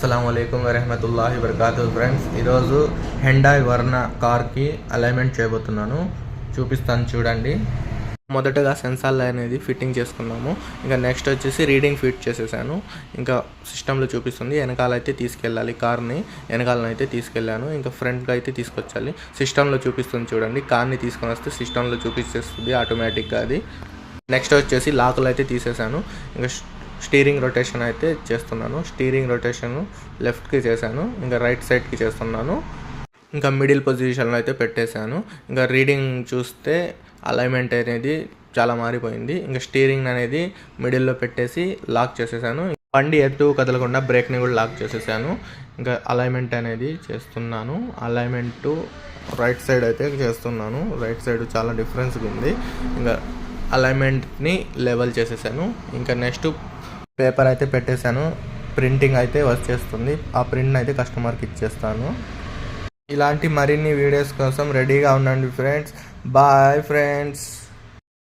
అస్సలాము అలైకుం వరహమతుల్లాహి వబర్కాతు. ఫ్రెండ్స్, ఈరోజు హెండాయ్ వర్ణ కార్కి అలైన్మెంట్ చేయబోతున్నాను. చూపిస్తాను చూడండి. మొదటగా సెన్సార్లు అనేది ఫిట్టింగ్ చేసుకున్నాము. ఇంకా నెక్స్ట్ వచ్చేసి రీడింగ్ ఫిట్ చేసేసాను. ఇంకా సిస్టంలో చూపిస్తుంది. వెనకాలైతే తీసుకెళ్ళాలి, కార్ని వెనకాలనైతే తీసుకెళ్ళాను. ఇంకా ఫ్రంట్కి అయితే తీసుకొచ్చాలి. సిస్టంలో చూపిస్తుంది చూడండి. కార్ని తీసుకొని వస్తే సిస్టంలో చూపించేస్తుంది ఆటోమేటిక్గా అది. నెక్స్ట్ వచ్చేసి లాకులు అయితే తీసేసాను. ఇంకా స్టీరింగ్ రొటేషన్ అయితే చేస్తున్నాను. స్టీరింగ్ రొటేషన్ లెఫ్ట్కి చేశాను, ఇంకా రైట్ సైడ్కి చేస్తున్నాను. ఇంకా మిడిల్ పొజిషన్లో అయితే పెట్టేశాను. ఇంకా రీడింగ్ చూస్తే అలైన్మెంట్ అనేది చాలా మారిపోయింది. ఇంకా స్టీరింగ్ అనేది మిడిల్లో పెట్టేసి లాక్ చేసేసాను. బండి ఎత్తు కదలకుండా బ్రేక్ని కూడా లాక్ చేసేసాను. ఇంకా అలైన్మెంట్ అనేది చేస్తున్నాను. అలైన్మెంట్ రైట్ సైడ్ అయితే చేస్తున్నాను. రైట్ సైడ్ చాలా డిఫరెన్స్గా ఉంది. ఇంకా అలైన్మెంట్ని లెవెల్ చేసేసాను. ఇంకా నెక్స్ట్ పేపర్ అయితే పెట్టేశాను. ప్రింటింగ్ అయితే వచ్చేస్తుంది. ఆ ప్రింట్ని అయితే కస్టమర్కి ఇచ్చేస్తాను. ఇలాంటి మరిన్ని వీడియోస్ కోసం రెడీగా ఉండండి ఫ్రెండ్స్. Bye friends.